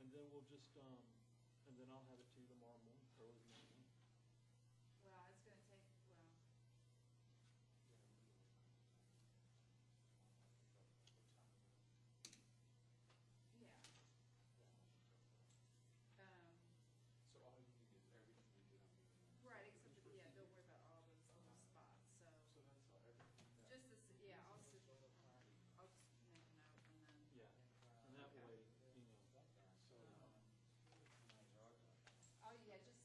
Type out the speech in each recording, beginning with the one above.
And then we'll just, and then I'll have it to you tomorrow morning, early morning. Well, it's gonna take, well, yeah. So all you need is everything we did on the. Right, except, that, yeah, don't worry about all those little spots, so. So that's all, everything. Just this, yeah, I'll just make a note and then. Yeah, and that Okay. way, you know. So. Oh, yeah, just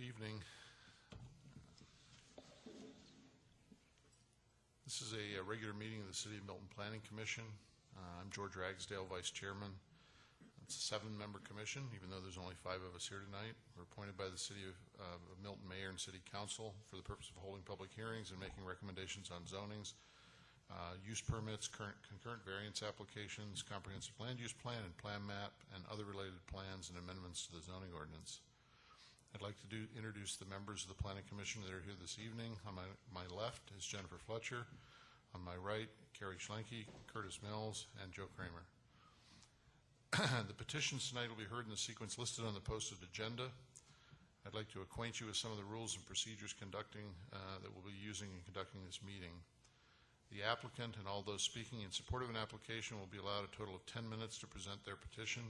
evening. This is a regular meeting of the City of Milton Planning Commission. I'm George Ragsdale, Vice Chairman. It's a 7-member commission, even though there's only 5 of us here tonight. We're appointed by the City of Milton Mayor and City Council for the purpose of holding public hearings and making recommendations on zonings, use permits, concurrent variance applications, comprehensive land use plan and plan map, and other related plans and amendments to the zoning ordinance. I'd like to introduce the members of the Planning Commission that are here this evening. On my left is Jennifer Fletcher. On my right, Carrie Schlenke, Curtis Mills, and Joe Kramer. The petitions tonight will be heard in the sequence listed on the posted agenda. I'd like to acquaint you with some of the rules and procedures that we'll be using in conducting this meeting. The applicant and all those speaking in support of an application will be allowed a total of 10 minutes to present their petition.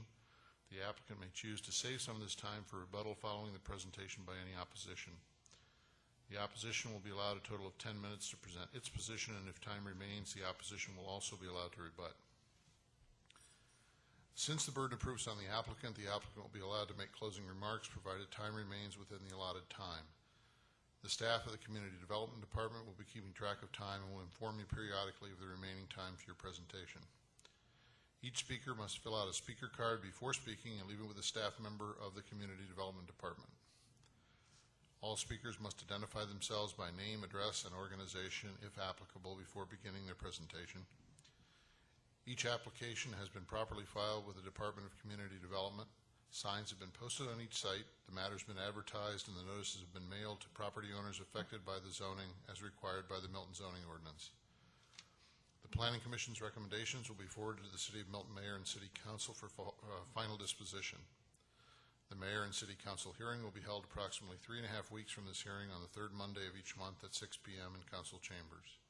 The applicant may choose to save some of this time for rebuttal following the presentation by any opposition. The opposition will be allowed a total of 10 minutes to present its position, and if time remains, the opposition will also be allowed to rebut. Since the burden of proof is on the applicant will be allowed to make closing remarks provided time remains within the allotted time. The staff of the Community Development Department will be keeping track of time and will inform you periodically of the remaining time for your presentation. Each speaker must fill out a speaker card before speaking and leave it with a staff member of the Community Development Department. All speakers must identify themselves by name, address, and organization, if applicable, before beginning their presentation. Each application has been properly filed with the Department of Community Development. Signs have been posted on each site, the matter has been advertised, and the notices have been mailed to property owners affected by the zoning as required by the Milton Zoning Ordinance. The Planning Commission's recommendations will be forwarded to the City of Milton Mayor and City Council for final disposition. The Mayor and City Council hearing will be held approximately 3.5 weeks from this hearing on the 3rd Monday of each month at 6 p.m. in Council Chambers.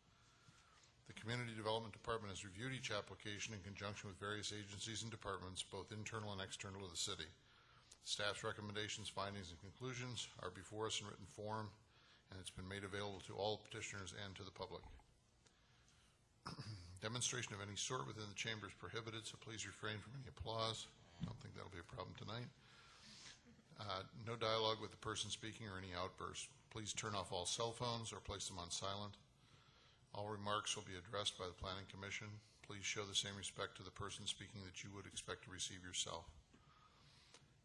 The Community Development Department has reviewed each application in conjunction with various agencies and departments, both internal and external to the City. Staff's recommendations, findings, and conclusions are before us in written form, and it's been made available to all petitioners and to the public. Demonstration of any sort within the chamber is prohibited, so please refrain from any applause. I don't think that'll be a problem tonight. No dialogue with the person speaking or any outbursts. Please turn off all cell phones or place them on silent. All remarks will be addressed by the Planning Commission. Please show the same respect to the person speaking that you would expect to receive yourself.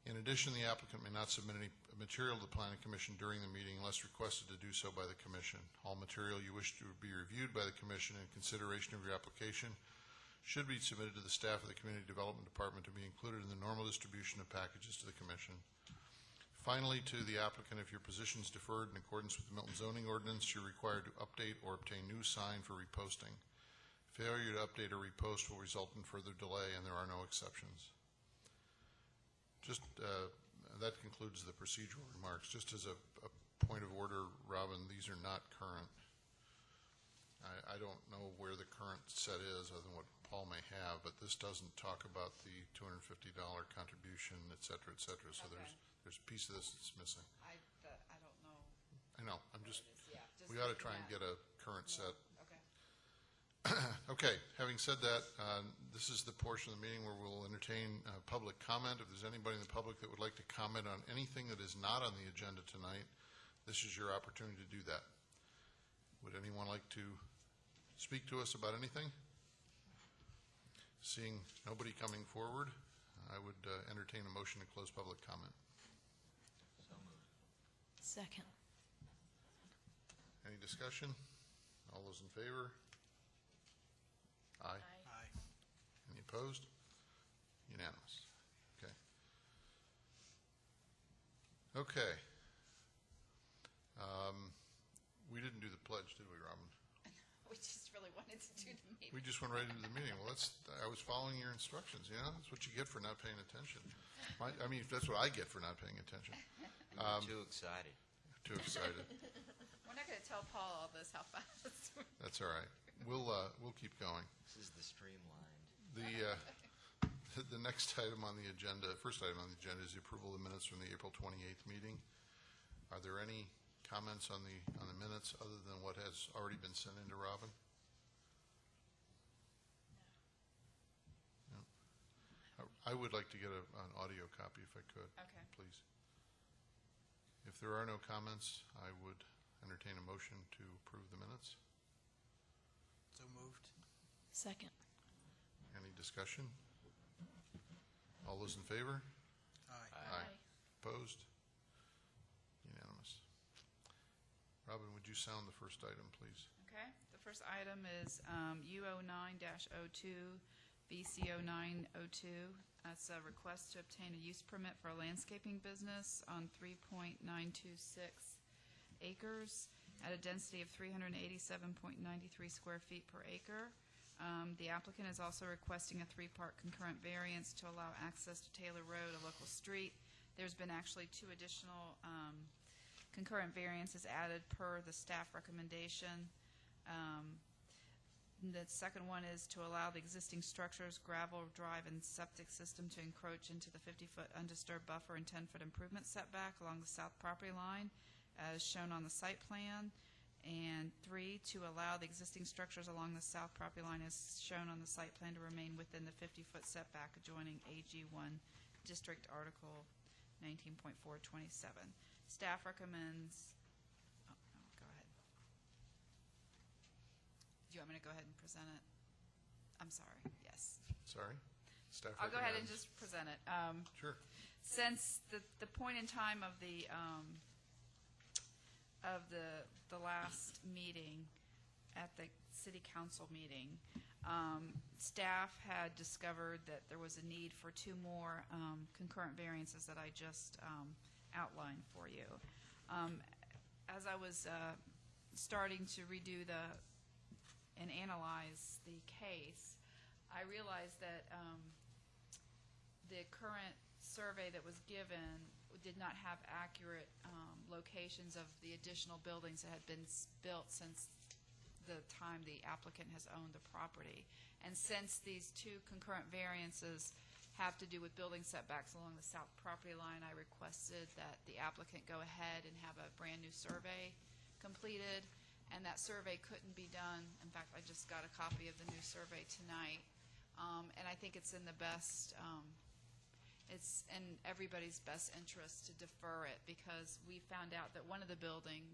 In addition, the applicant may not submit any material to the Planning Commission during the meeting unless requested to do so by the Commission. All material you wish to be reviewed by the Commission in consideration of your application should be submitted to the staff of the Community Development Department to be included in the normal distribution of packages to the Commission. Finally, to the applicant, if your position is deferred in accordance with the Milton Zoning Ordinance, you're required to update or obtain new sign for reposting. Failure to update or repost will result in further delay, and there are no exceptions. That concludes the procedural remarks. Just as a point of order, Robin, these are not current. I don't know where the current set is other than what Paul may have, but this doesn't talk about the $250 contribution, et cetera, et cetera. So Okay. there's a piece of this that's missing. I don't know. I know. I'm just, Yeah, we ought to try and get a current set. Okay. Okay, having said that, this is the portion of the meeting where we'll entertain public comment. If there's anybody in the public that would like to comment on anything that is not on the agenda tonight, this is your opportunity to do that. Would anyone like to speak to us about anything? Seeing nobody coming forward, I would entertain a motion to close public comment. So moved. Second. Any discussion? All those in favor? Aye. Aye. Any opposed? Unanimous. Okay. Okay. We didn't do the pledge, did we, Robin? We just really wanted to do the meeting. We just went right into the meeting. Well, I was following your instructions, you know? That's what you get for not paying attention. I mean, that's what I get for not paying attention. Too excited. Too excited. We're not going to tell Paul all this, how fast. That's all right. We'll keep going. This is the streamlined. The next item on the agenda, first item on the agenda, is the approval of the minutes from the April 28th meeting. Are there any comments on the minutes other than what has already been sent in to Robin? No. I would like to get an audio copy if I could. Okay. Please. If there are no comments, I would entertain a motion to approve the minutes. So moved. Second. Any discussion? All those in favor? Aye. Opposed? Unanimous. Robin, would you sound the first item, please? Okay, the first item is U09-02, BC0902. That's a request to obtain a use permit for a landscaping business on 3.926 acres at a density of 387.93 square feet per acre. The applicant is also requesting a three-part concurrent variance to allow access to Taylor Road, a local street. There's been actually two additional concurrent variances added per the staff recommendation. The second one is to allow the existing structures, gravel drive, and septic system to encroach into the 50-foot undisturbed buffer and 10-foot improvement setback along the south property line as shown on the site plan. And 3, to allow the existing structures along the south property line as shown on the site plan to remain within the 50-foot setback adjoining AG1 District Article 19.427. Staff recommends, oh, no, go ahead. Do you want me to go ahead and present it? I'm sorry, yes. Sorry? Staff I'll go ahead and recommends. just present it. Sure. Since the point in time of the last meeting at the city council meeting, staff had discovered that there was a need for 2 more concurrent variances that I just outlined for you. As I was starting to redo and analyze the case, I realized that the current survey that was given did not have accurate locations of the additional buildings that had been built since the time the applicant has owned the property. And since these 2 concurrent variances have to do with building setbacks along the south property line, I requested that the applicant go ahead and have a brand new survey completed. And that survey couldn't be done. In fact, I just got a copy of the new survey tonight. And I think it's in the best, it's in everybody's best interest to defer it, because we found out that one of the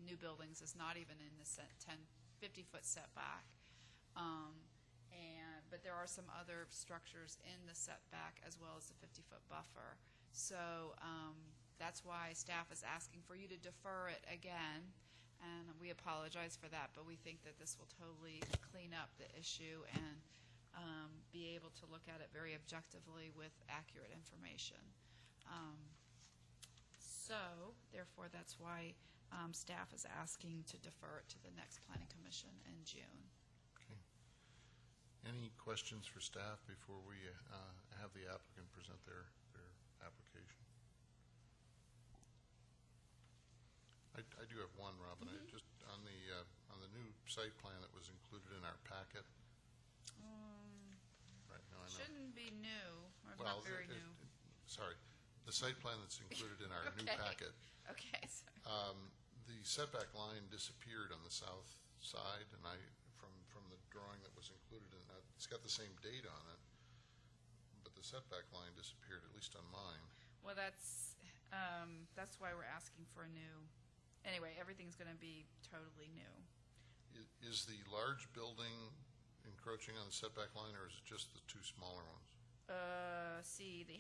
new buildings is not even in the 50-foot setback. But there are some other structures in the setback as well as the 50-foot buffer. So that's why staff is asking for you to defer it again. And we apologize for that, but we think that this will totally clean up the issue and be able to look at it very objectively with accurate information. So, therefore, that's why staff is asking to defer it to the next Planning Commission in June. Okay. Any questions for staff before we have the applicant present their application? I do have one, Robin. Mm-hmm. Just on the new site plan that was included in our packet. Right, no, I know. Shouldn't be new, or Well, not very new. Sorry, the site plan that's included in our new Okay. packet. Okay, sorry. The setback line disappeared on the south side, and from the drawing that was included in that, it's got the same date on it, but the setback line disappeared, at least on mine. Well, that's why we're asking for a new. Anyway, everything's going to be totally new. Is the large building encroaching on the setback line, or is it just the 2 smaller ones? See, the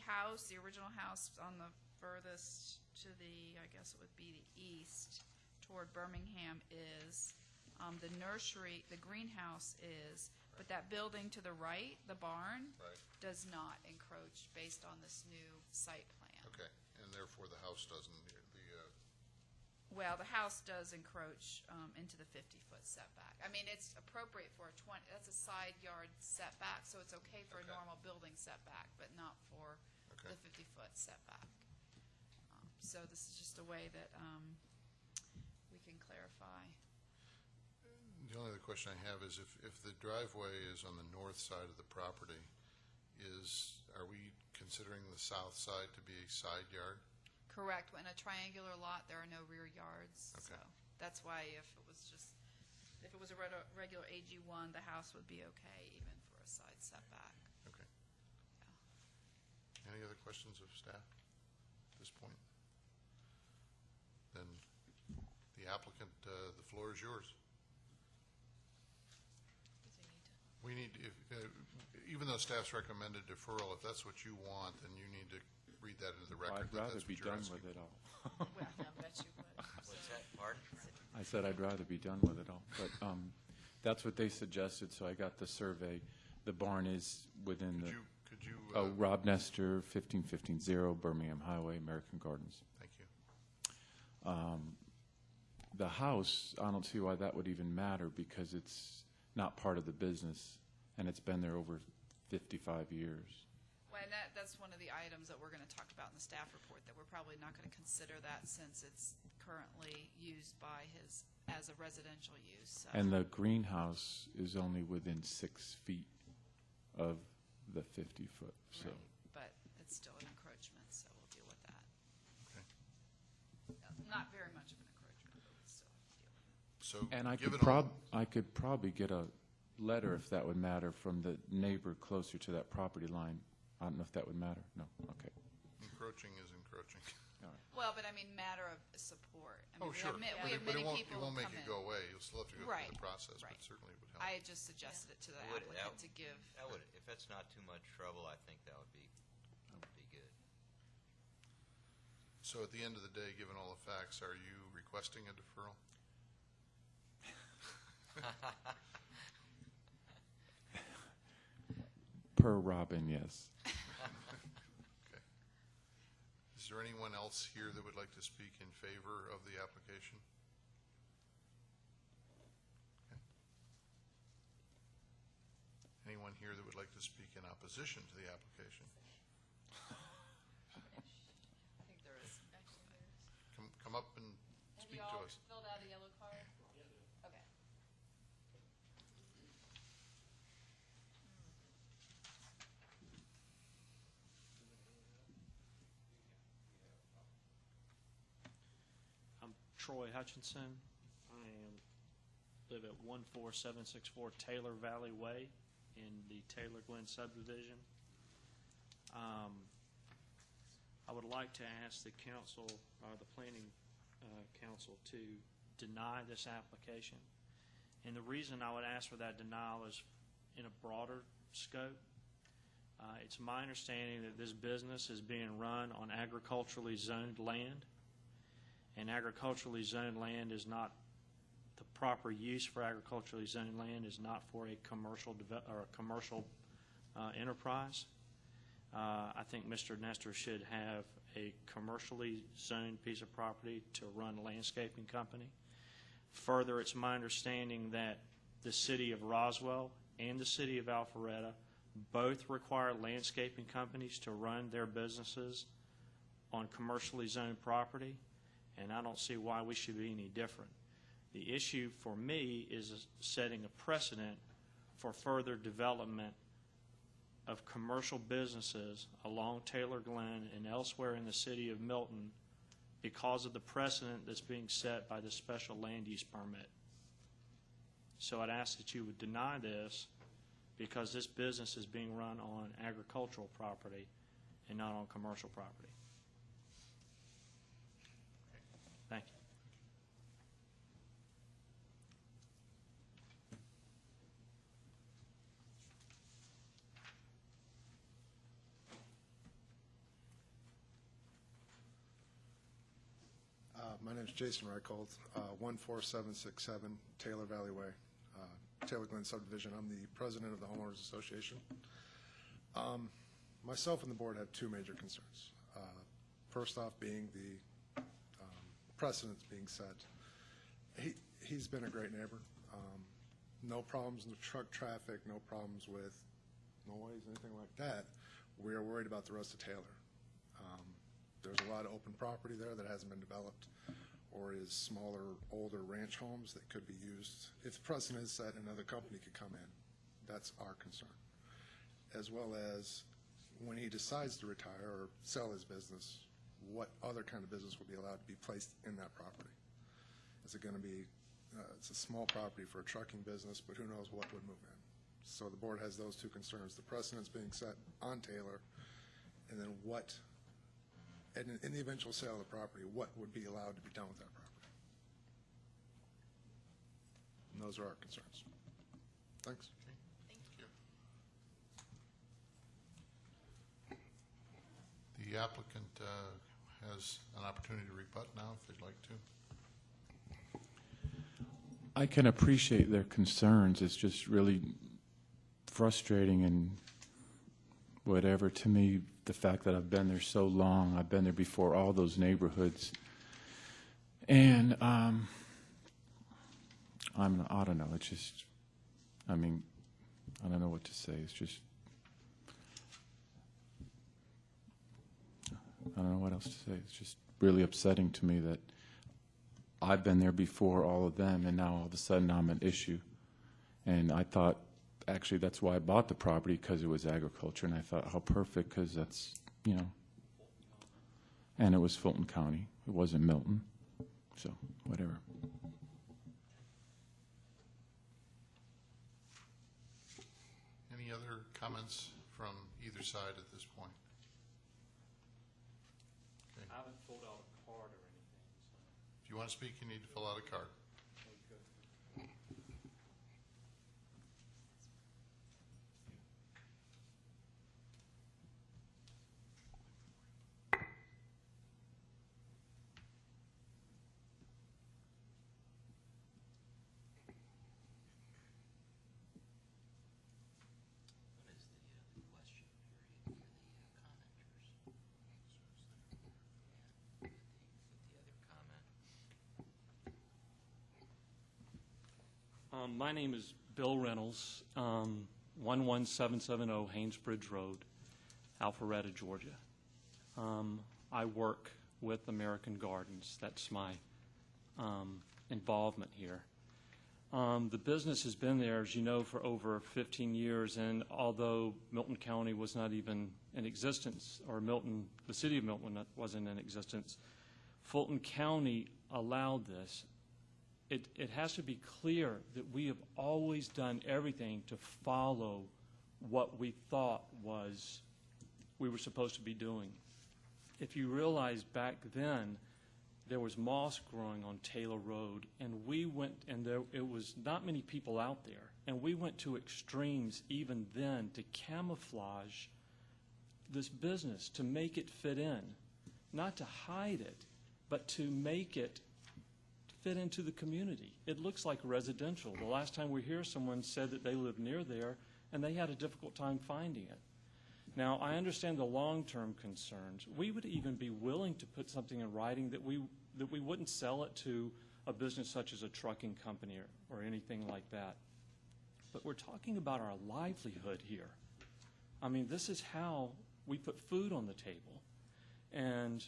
original house on the furthest to the, I guess it would be the east toward Birmingham is. The nursery, the greenhouse is, but that building to the right, the barn, Right. does not encroach based on this new site plan. Okay, and therefore the house doesn't. Well, the house does encroach into the 50-foot setback. I mean, it's appropriate for a 20, that's a side yard setback, so it's okay for a Okay. normal building setback, but not for Okay. the 50-foot setback. So this is just a way that we can clarify. The only other question I have is if the driveway is on the north side of the property, are we considering the south side to be a side yard? Correct. In a triangular lot, there are no rear yards. Okay. So that's why if it was a regular AG1, the house would be okay even for a side setback. Okay. Yeah. Any other questions of staff at this point? Then applicant, the floor is yours. We need, even though staff's recommended deferral, if that's what you want, then you need to read that into the record. I'd rather that's be what you're done asking. with it all. Well, I bet you would. What's that, pardon? I said I'd rather be done with it all. But that's what they suggested, so I got the survey. The barn is within the... Could you, Oh, Rob Nestor, 15150 Birmingham Highway, American Gardens. thank you. The house, I don't see why that would even matter because it's not part of the business, and it's been there over 55 years. Well, and that's one of the items that we're going to talk about in the staff report, that we're probably not going to consider that since it's currently used by his, as a residential use. So. And the greenhouse is only within 6 feet of the 50-foot, so. Right, but it's still an encroachment, so we'll deal with that. Okay. Not very much of an encroachment, but we'll still have to deal with it. So, And I given could probably get a letter, if that would matter, from the neighbor closer to that property line. I don't know if that would matter. No, okay. encroaching is encroaching. All right. Well, but I mean, matter of support. I mean, Oh, sure. We have But many it won't people make come it in. go away. You'll still have to go Right, through the process, right. but certainly it would help. I had just suggested it to the Would- applicant to give. That would, if that's not too much trouble, I think that would be good. So at the end of the day, given all the facts, are you requesting a deferral? Per Robin, yes. Okay. Is there anyone else here that would like to speak in favor of the application? Okay. Anyone here that would like to speak in opposition to the application? I think there is. Actually, there is. Come up and speak to us. Filled out a yellow card? Okay. I'm Troy Hutchinson. Live at 14764 Taylor Valley Way in the Taylor Glen subdivision. I would like to ask the council, the planning council, to deny this application. And the reason I would ask for that denial is in a broader scope. It's my understanding that this business is being run on agriculturally zoned land, and agriculturally zoned land is not the proper use for agriculturally zoned land is not for a commercial enterprise. I think Mr. Nestor should have a commercially zoned piece of property to run a landscaping company. Further, it's my understanding that the city of Roswell and the city of Alpharetta both require landscaping companies to run their businesses on commercially zoned property, and I don't see why we should be any different. The issue for me is setting a precedent for further development of commercial businesses along Taylor Glen and elsewhere in the city of Milton because of the precedent that's being set by the special land use permit. So I'd ask that you would deny this because this business is being run on agricultural property and not on commercial property. Thank you. My name is Jason Reicholt, 14767 Taylor Valley Way, Taylor Glen subdivision. I'm the president of the Homeowners Association. Myself and the board have two major concerns. First off being the precedents being set. He's been a great neighbor. No problems in the truck traffic, no problems with noise, anything like that. We are worried about the rest of Taylor. There's a lot of open property there that hasn't been developed or is smaller, older ranch homes that could be used. If the precedent is set, another company could come in. That's our concern. As well as when he decides to retire or sell his business, what other kind of business will be allowed to be placed in that property? Is it going to be, it's a small property for a trucking business, but who knows what would move in. So the board has those two concerns. The precedent's being set on Taylor, and then what, and in the eventual sale of the property, what would be allowed to be done with that property? those are our concerns. Thanks. The applicant has an opportunity to rebut now if they'd like to. I can appreciate their concerns. It's just really frustrating and whatever to me, the fact that I've been there so long. I've been there before all those neighborhoods. And I don't know. It's just, I mean, I don't know what to say. It's just, I don't know what else to say. It's just really upsetting to me that I've been there before all of them, and now all of a sudden I'm an issue. And I thought, actually, that's why I bought the property, because it was agriculture, and I thought, how perfect, because that's, you know. And it was Fulton County. It wasn't Milton. So, whatever. Any other comments from either side at this point? Okay. I haven't filled out a card or anything, so. If you want to speak, you need to fill out a card. What is the question period for the commenters? With the other comment. My name is Bill Reynolds, 11770 Haynesbridge Road, Alpharetta, Georgia. I work with American Gardens. That's my involvement here. The business has been there, as you know, for over 15 years, and although Milton County was not even in existence, or Milton, the city of Milton wasn't in existence, Fulton County allowed this. It has to be clear that we have always done everything to follow what we thought was we were supposed to be doing. If you realize back then, there was moss growing on Taylor Road, and we went, and it was not many people out there, and we went to extremes even then to camouflage this business, to make it fit in, not to hide it, but to make it fit into the community. It looks like residential. The last time we were here, someone said that they lived near there, and they had a difficult time finding it. Now, I understand the long-term concerns. We would even be willing to put something in writing that we wouldn't sell it to a business such as a trucking company or anything like that. But we're talking about our livelihood here. I mean, this is how we put food on the table. And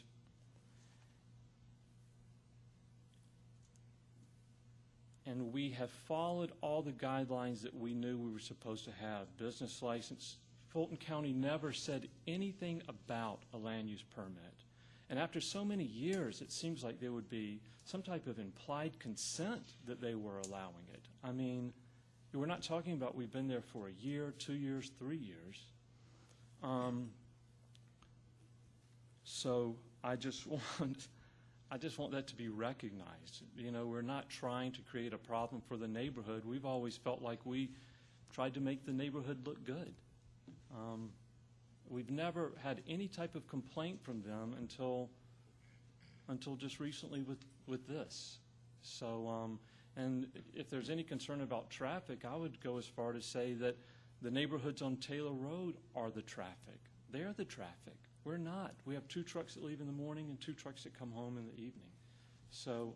we have followed all the guidelines that we knew we were supposed to have. Business license. Fulton County never said anything about a land use permit. And after so many years, it seems like there would be some type of implied consent that they were allowing it. I mean, we're not talking about we've been there for a year, 2 years, 3 years. So I just want that to be recognized. You know, we're not trying to create a problem for the neighborhood. We've always felt like we tried to make the neighborhood look good. We've never had any type of complaint from them until just recently with this. So, and if there's any concern about traffic, I would go as far to say that the neighborhoods on Taylor Road are the traffic. They're the traffic. We're not. We have 2 trucks that leave in the morning and 2 trucks that come home in the evening. So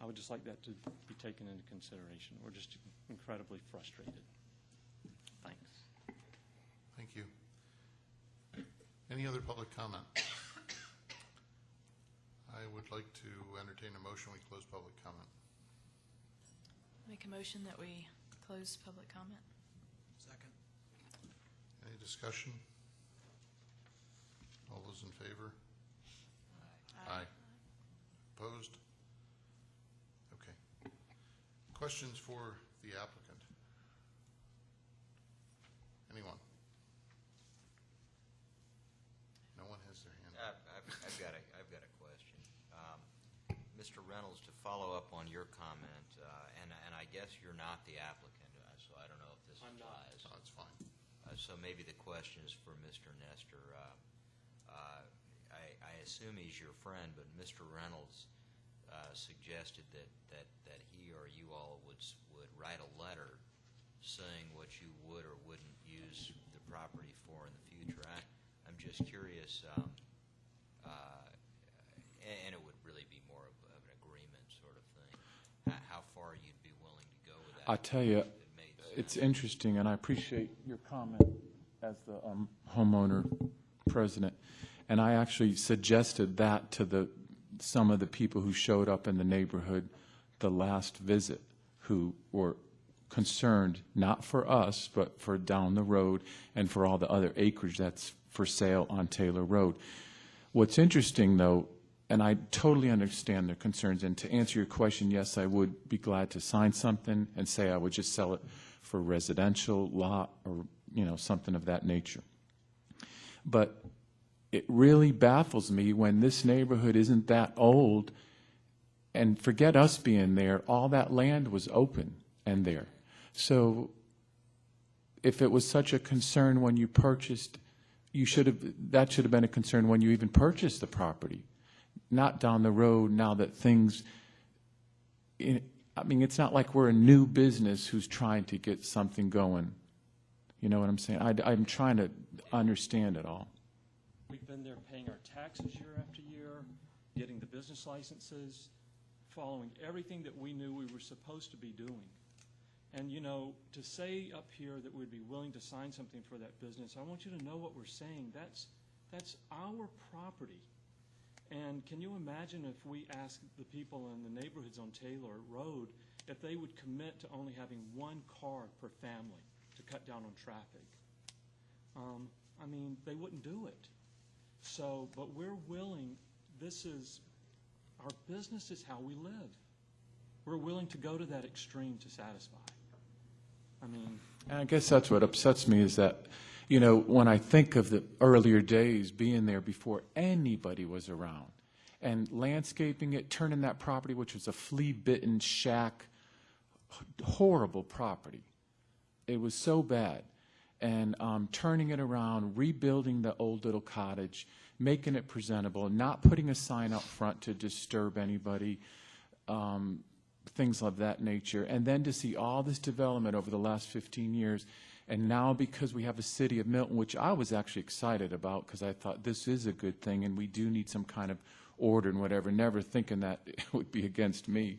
I would just like that to be taken into consideration. We're just incredibly frustrated. Thanks. Thank you. Any other public comment? I would like to entertain a motion we close public comment. Make a motion that we close public comment. Second. Any discussion? All those in favor? Aye. Opposed? Okay. Questions for the applicant? Anyone? No one has their hand up. I've got a question. Mr. Reynolds, to follow up on your comment, and I guess you're not the applicant, so I don't know if this applies. Oh, that's fine. So maybe the question is for Mr. Nestor. I assume he's your friend, but Mr. Reynolds suggested that he or you all would write a letter saying what you would or wouldn't use the property for in the future. I'm just curious, and it would really be more of an agreement sort of thing, how far you'd be willing to go with that. I tell you, It made sense. it's interesting, and I appreciate your comment as the homeowner president. And I actually suggested that to some of the people who showed up in the neighborhood the last visit, who were concerned, not for us, but for down the road and for all the other acreage that's for sale on Taylor Road. What's interesting, though, and I totally understand their concerns, and to answer your question, yes, I would be glad to sign something and say I would just sell it for residential lot or, something of that nature. But it really baffles me when this neighborhood isn't that old, and forget us being there, all that land was open and there. So if it was such a concern when you purchased, that should have been a concern when you even purchased the property, not down the road now that things, it's not like we're a new business who's trying to get something going. You know what I'm saying? I'm trying to understand it all. We've been there paying our taxes year after year, getting the business licenses, following everything that we knew we were supposed to be doing. And, to say up here that we'd be willing to sign something for that business, I want you to know what we're saying. That's our property. And can you imagine if we asked the people in the neighborhoods on Taylor Road if they would commit to only having one car per family to cut down on traffic? They wouldn't do it. So, but we're willing, our business is how we live. We're willing to go to that extreme to satisfy. And I guess that's what upsets me is that, when I think of the earlier days being there before anybody was around and landscaping it, turning that property, which was a flea-bitten shack, horrible property. It was so bad. And turning it around, rebuilding the old little cottage, making it presentable, not putting a sign up front to disturb anybody, things of that nature. And then to see all this development over the last 15 years, and now because we have a city of Milton, which I was actually excited about because I thought this is a good thing and we do need some kind of order and whatever, never thinking that it would be against me.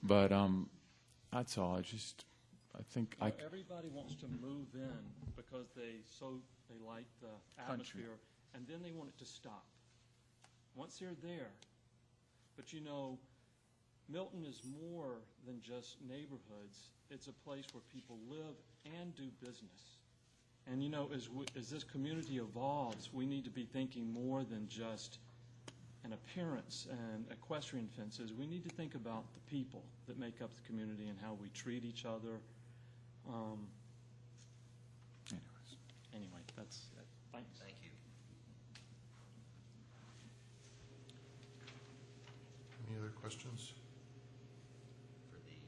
But that's all. Everybody wants to move in because they like the atmosphere, and then they want it to stop. Once they're there, but Milton is more than just neighborhoods. It's a place where people live and do business. And as this community evolves, we need to be thinking more than just an appearance and equestrian fences. We need to think about the people that make up the community and how we treat each other. Anyway, that's it. Thanks. Thank you. Any other questions? For the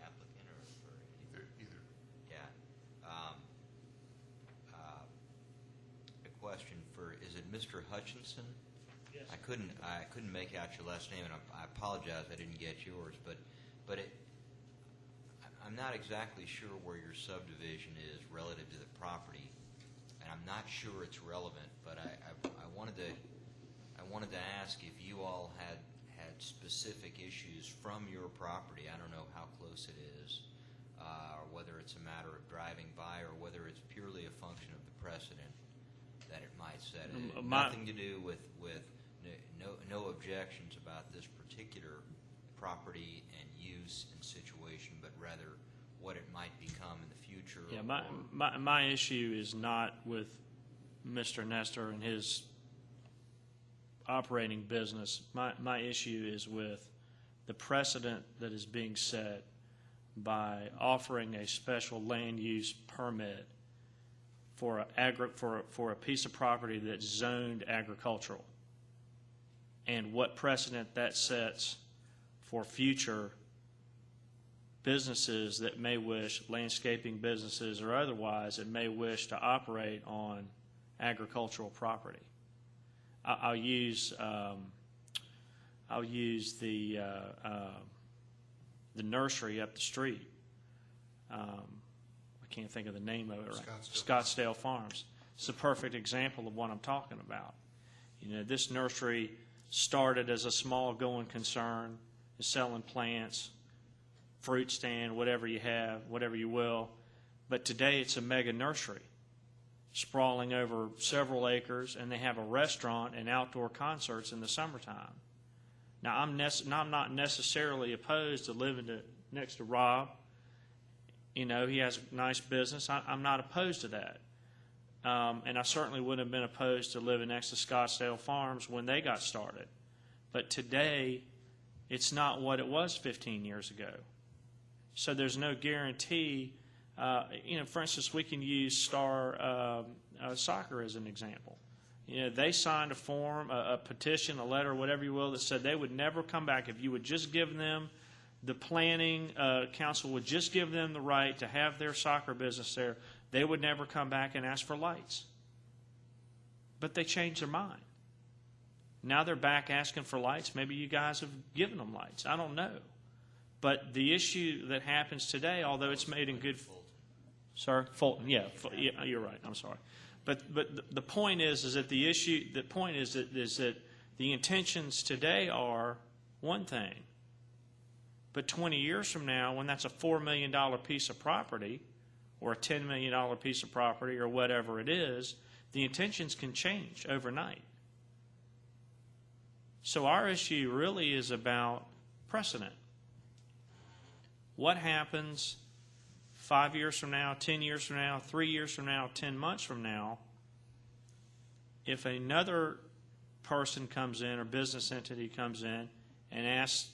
applicant or for anything? Either. Yeah. A question is it Mr. Hutchinson? Yes. I couldn't make out your last name, and I apologize I didn't get yours, but I'm not exactly sure where your subdivision is relative to the property, and I'm not sure it's relevant, but I wanted to ask if you all had specific issues from your property. I don't know how close it is, or whether it's a matter of driving by, or whether it's purely a function of the precedent that it might set. Nothing to do with no objections about this particular property and use and situation, but rather what it might become in the future. Yeah, my issue is not with Mr. Nestor and his operating business. My issue is with the precedent that is being set by offering a special land use permit for a piece of property that's zoned agricultural, and what precedent that sets for future businesses that may wish, landscaping businesses or otherwise, that may wish to operate on agricultural property. I'll use the nursery up the street. I can't think of the name of it right. Scottsdale Farms. It's a perfect example of what I'm talking about. You know, this nursery started as a small going concern, is selling plants, fruit stand, whatever you have, whatever you will. But today it's a mega nursery, sprawling over several acres, and they have a restaurant and outdoor concerts in the summertime. Now, I'm not necessarily opposed to living next to Rob. You know, he has a nice business. I'm not opposed to that. And I certainly wouldn't have been opposed to living next to Scottsdale Farms when they got started. But today, it's not what it was 15 years ago. So there's no guarantee. You know, for instance, we can use Star Soccer as an example. You know, they signed a form, a petition, a letter, whatever you will, that said they would never come back if you would just give them, the planning council would just give them the right to have their soccer business there. They would never come back and ask for lights. But they changed their mind. Now they're back asking for lights. Maybe you guys have given them lights. I don't know. But the issue that happens today, although it's made in good... Sorry? Fulton, yeah, you're right. I'm sorry. But the point is that the issue, the point is that the intentions today are one thing. But 20 years from now, when that's a $4 million piece of property or a $10 million piece of property or whatever it is, the intentions can change overnight. So our issue really is about precedent. What happens 5 years from now, 10 years from now, 3 years from now, 10 months from now, if another person comes in or business entity comes in and asks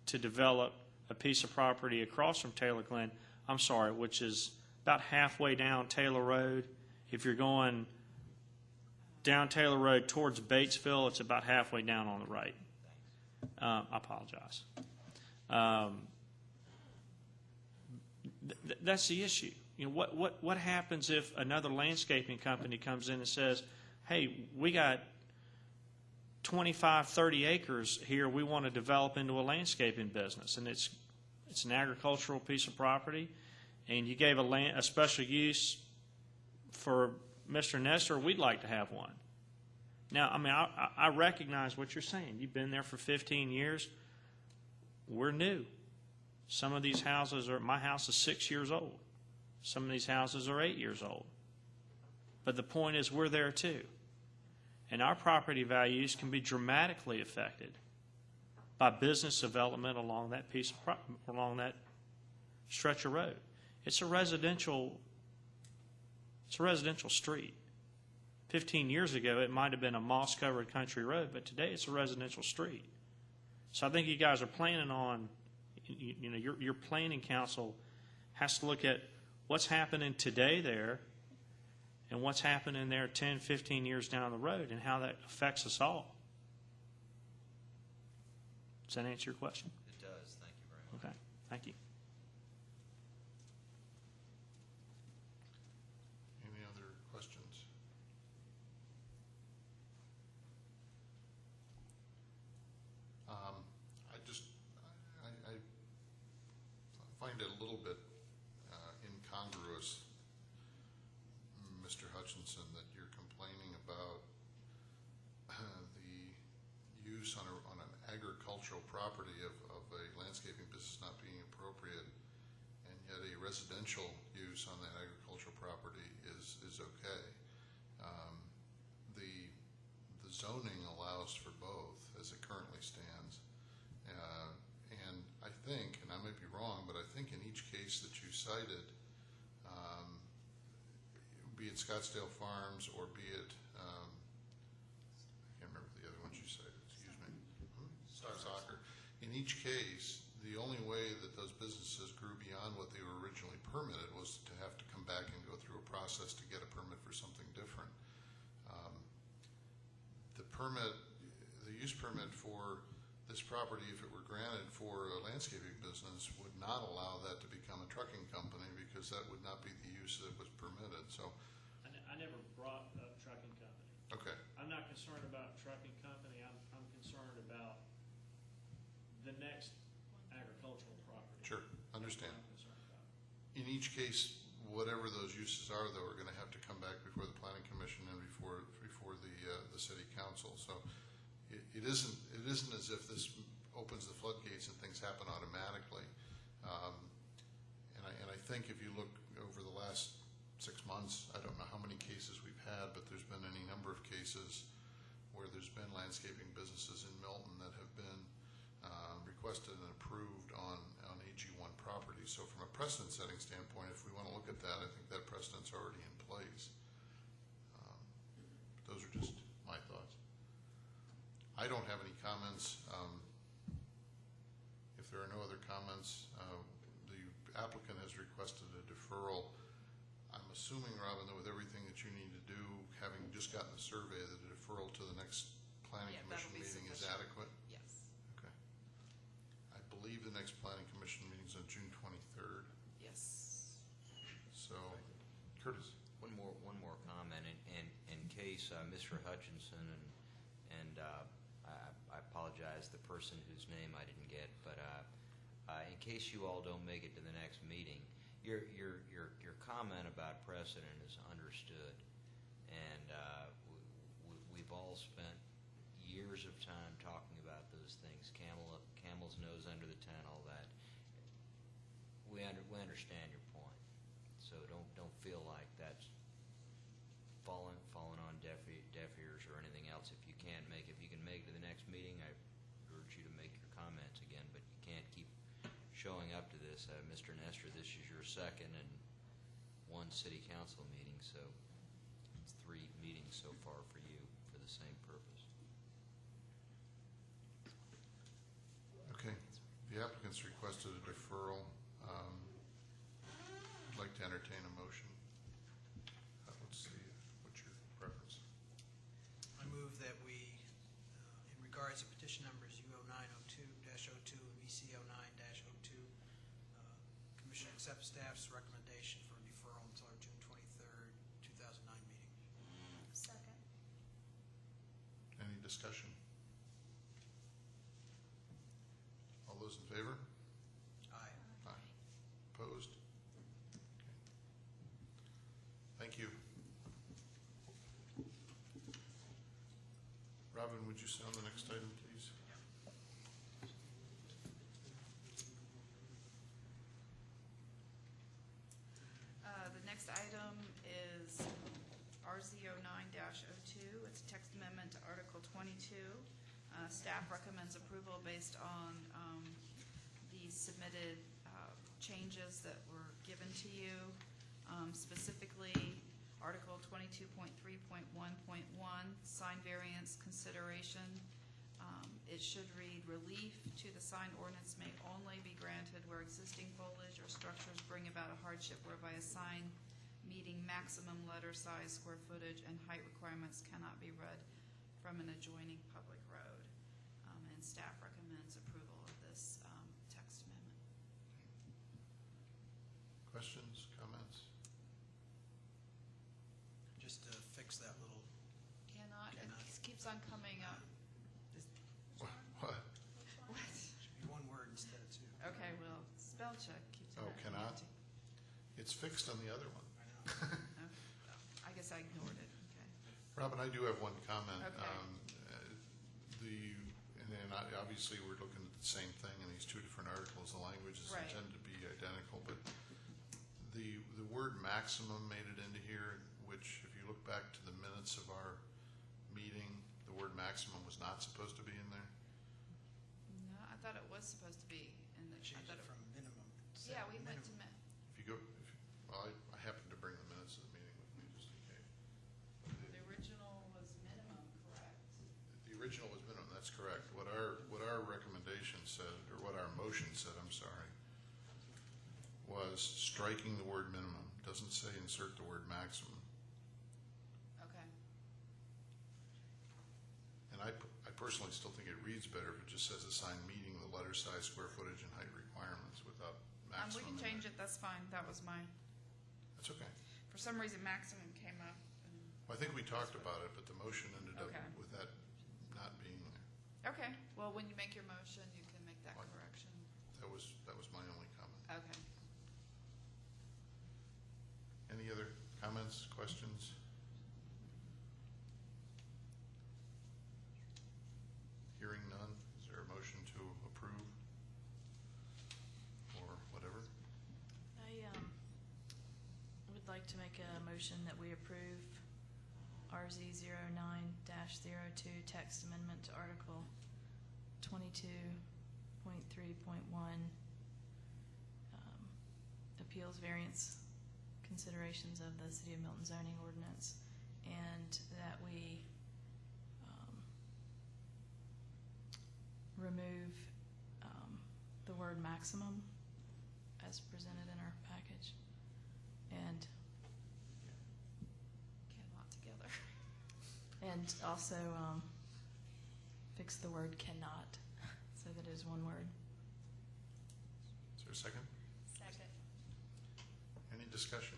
to develop a piece of property across from Taylor Glen, which is about halfway down Taylor Road. If you're going down Taylor Road towards Batesville, it's about halfway down on the right. I apologize. That's the issue. You know, what happens if another landscaping company comes in and says, hey, we got 25, 30 acres here we want to develop into a landscaping business, and it's an agricultural piece of property, and you gave a special use for Mr. Nestor, we'd like to have one. Now, I mean, I recognize what you're saying. You've been there for 15 years. We're new. Some of these houses my house is 6 years old. Some of these houses are 8 years old. But the point is we're there too. And our property values can be dramatically affected by business development along that along that stretch of road. It's a residential street. 15 years ago, it might have been a moss-covered country road, but today it's a residential street. So I think you guys are planning on, you know, your planning council has to look at what's happening today there and what's happening there 10, 15 years down the road and how that affects us all. Does that answer your question? It does. Thank you very much. Okay. Thank you. Any other questions? I find it a little bit incongruous, Mr. Hutchinson, that you're complaining about the use on an agricultural property of a landscaping business not being appropriate, and yet a residential use on that agricultural property is okay. The zoning allows for both as it currently stands, and I think, and I might be wrong, but I think in each case that you cited, be it Scottsdale Farms or be it, I can't remember the other ones you cited, excuse me, Star Soccer. In each case, the only way that those businesses grew beyond what they were originally permitted was to have to come back and go through a process to get a permit for something different. The use permit for this property, if it were granted for a landscaping business, would not allow that to become a trucking company because that would not be the use that was permitted. So, I never brought up trucking company. okay, I'm not concerned about trucking company. I'm concerned about the next agricultural property. sure, understand. That's what I'm concerned about. In each case, whatever those uses are, though, are going to have to come back before the planning commission and before the city council. So it isn't as if this opens the floodgates and things happen automatically. And I think if you look over the last 6 months, I don't know how many cases we've had, but there's been any number of cases where there's been landscaping businesses in Milton that have been requested and approved on AG1 property. So from a precedent-setting standpoint, if we want to look at that, I think that precedent's already in place. Those are just my thoughts. I don't have any comments. If there are no other comments, the applicant has requested a deferral. I'm assuming, Robin, that with everything that you need to do, having just gotten the survey, that a deferral to the next planning Yeah, commission that'll be meeting is sufficient. adequate? Yes. Okay. I believe the next planning commission meeting is on June 23rd. Yes. So, Curtis. One more comment, in case Mr. Hutchinson and I apologize, the person whose name I didn't get, but in case you all don't make it to the next meeting, your comment about precedent is understood, and we've all spent years of time talking about those things. Camel's nose under the tent, all that. We understand your point, so don't feel like that's falling on deaf ears or anything else. If you can make it to the next meeting, I urge you to make your comments again, but you can't keep showing up to this. Mr. Nestor, this is your second and one city council meeting, so it's 3 meetings so far for you for the same purpose. Okay. The applicant's requested a deferral. I'd like to entertain a motion. Let's see, what's your preference? I move that we, in regards to petition numbers U0902-02 and VC09-02, Commission accepts staff's recommendation for deferral until our June 23rd, 2009 meeting. Second. Any discussion? All those in favor? Aye. Aye. Opposed? Okay. Thank you. Robin, would you sit on the next item, please? The next item is RZ09-02. It's a text amendment to Article 22. Staff recommends approval based on the submitted changes that were given to you. Specifically, Article 22.3.1.1, sign variance consideration. It should read, relief to the sign ordinance may only be granted where existing foliage or structures bring about a hardship whereby a sign meeting maximum letter size, square footage, and height requirements cannot be read from an adjoining public road. And staff recommends approval of this text amendment. Questions, comments? Just to fix that little, Cannot, it Cannot. keeps on coming up. What? What? should be one word instead of two. Okay, well, spell check keeps. Oh, correcting cannot? it. It's fixed on the other one. I know. Okay. I guess I ignored it, okay. Robin, I do have one comment. Okay. Obviously, we're looking at the same thing in these 2 different articles. The language is Right. intended to be identical, but the word maximum made it into here, which if you look back to the minutes of our meeting, the word maximum was not supposed to be in there. No, I thought it was supposed to be in the. I Change thought it from minimum. to Yeah, we went to. minimum. If you go, well, I happened to bring the minutes of the meeting with me just in case. The original was minimum, correct? The original was minimum, that's correct. What our recommendation said, or what our motion said, I'm sorry, was striking the word minimum. Doesn't say insert the word maximum. Okay. And I personally still think it reads better if it just says assigned meeting the letter size, square footage, and height requirements without We maximum. can in change there. it, that's fine. That was my, That's okay. for some reason, maximum came up. Well, I think we talked about it, but the motion ended up Okay. with that not being there. Okay, well, when you make your motion, you can make that What? correction. That was my only comment. Okay. Any other comments, questions? Hearing none, is there a motion to approve? Or whatever? I would like to make a motion that we approve RZ 09-02 text amendment to Article 22.3.1, appeals variance considerations of the City of Milton zoning ordinance, and that we remove the word maximum as presented in our package, and Cannot together. and also fix the word cannot so that it is one word. Is there a second? Second. Any discussion?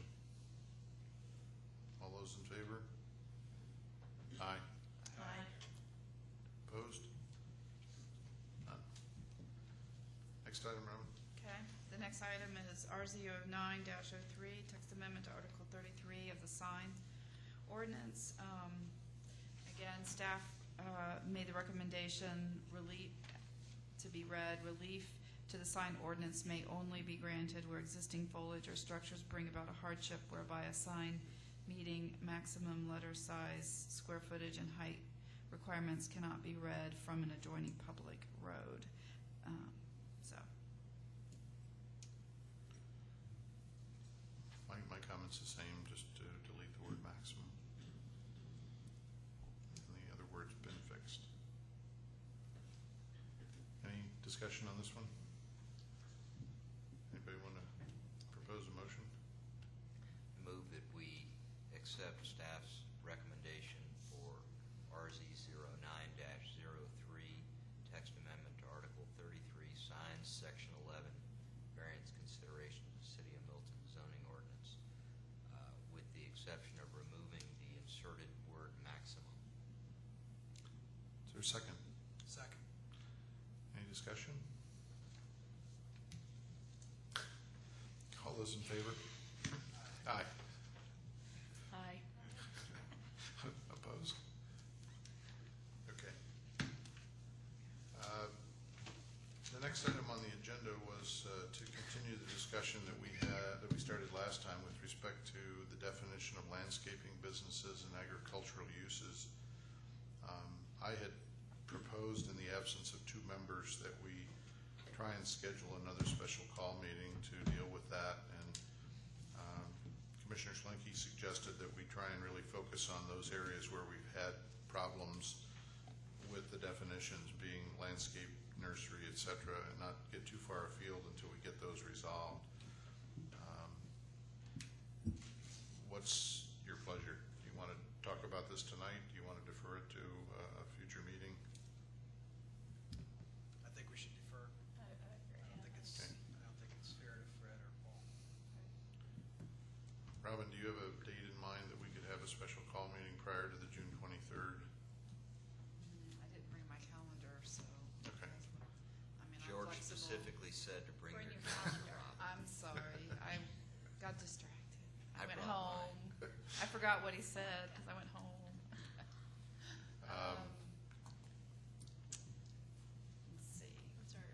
All those in favor? Aye. Aye. Opposed? None. Next item, Robin. Okay, the next item is RZ 09-03, text amendment to Article 33 of the sign ordinance. Again, staff made the recommendation to be read, relief to the sign ordinance may only be granted where existing foliage or structures bring about a hardship whereby a sign meeting maximum letter size, square footage, and height requirements cannot be read from an adjoining public road. So. My comment's the same, just to delete the word maximum. And the other word's been fixed. Any discussion on this one? Anybody want to propose a motion? Move that we accept staff's recommendation for RZ 09-03, text amendment to Article 33, signs, Section 11, variance consideration of the City of Milton zoning ordinance, with the exception of removing the inserted word maximum. Is there a second? Second. Any discussion? All those in favor? Aye. Aye. Opposed? Okay. The next item on the agenda was to continue the discussion that we started last time with respect to the definition of landscaping businesses and agricultural uses. I had proposed, in the absence of two members, that we try and schedule another special call meeting to deal with that, and Commissioner Schlenke suggested that we try and really focus on those areas where we've had problems with the definitions, being landscape, nursery, et cetera, and not get too far afield until we get those resolved. What's your pleasure? Do you want to talk about this tonight? Do you want to defer it to a future meeting? I think we should defer. I agree. I don't think it's fair to Fred or Paul. Robin, do you have a date in mind that we could have a special call meeting prior to the June 23rd? I didn't bring my calendar, so. Okay. I mean, I'm George flexible. specifically said to bring your calendar. I'm sorry, I got distracted. I went brought home. I forgot what he said because I went home. Let's see. What's our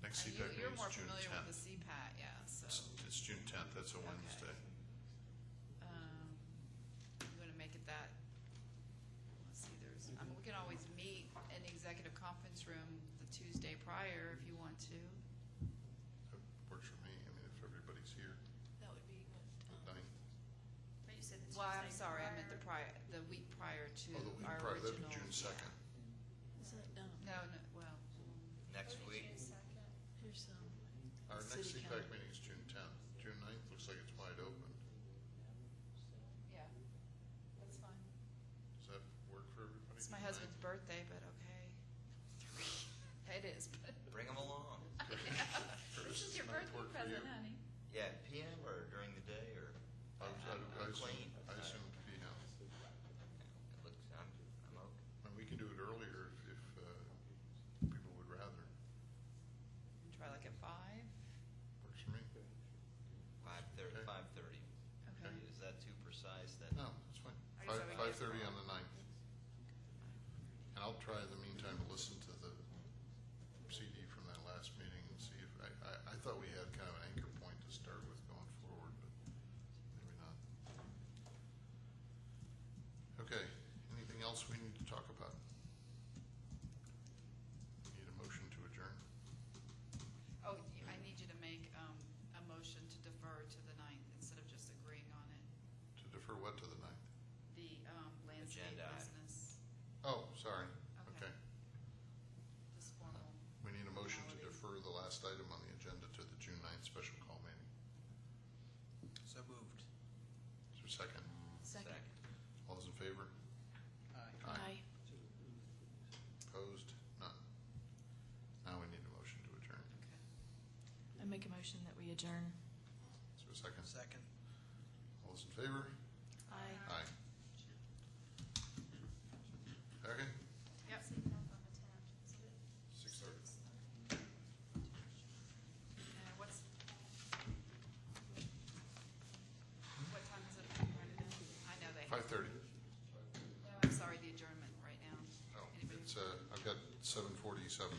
Next You- CPAC You're meeting more is June familiar 10th. with the CPAT, yeah, so. It's June 10th, that's a Wednesday. You want to make it that, let's see, we can always meet in the executive conference room the Tuesday prior if you want to. That works for me, I mean, if everybody's here. That would be what. Nine. But you said the Well, I'm Tuesday sorry, I meant prior. the week prior to Oh, the week our prior, original. that'd be June 2nd. Isn't it dumb? No, well, next week. Here's some. Our City next CPAC Council. meeting is June 10th. June 9th looks like it's wide open. yeah, that's fine. Does that work for everybody? It's my June husband's 9th? is, but Bring them along. this is your birthday work for you. present, honey. Yeah, PM or during the day or I clean? assume it would be now. It looks, I'm okay. And we can do it earlier if people would rather. Try like at 5? Works for me. 5:30. Okay. 5:30. Okay. Is that too precise? That No, that's fine. Are you Five sorry? 5:30 on the 9th. And I'll try in the meantime to listen to the CD from that last meeting and see if, I thought we had kind of an anchor point to start with going forward, but maybe not. Okay, anything else we need to talk about? We need a motion to adjourn. Oh, I need you to make a motion to defer to the 9th instead of just agreeing on it. To defer what to the 9th? The landscape Agenda item. business, Oh, sorry. Okay. Okay. this formal. We need a motion to formalities. defer the last item on the agenda to the June 9th special call meeting. So moved. Is there a second? Second. All those in favor? Aye. Aye. Opposed? None. Now we need a motion to adjourn. I make a motion that we adjourn. Is there a second? Second. All those in favor? Aye. Aye. Okay, Yep. 6:30. What time is it? I know they. 5:30. I'm sorry, the adjournment right now. Oh, Anybody? it's, I've got 7:47.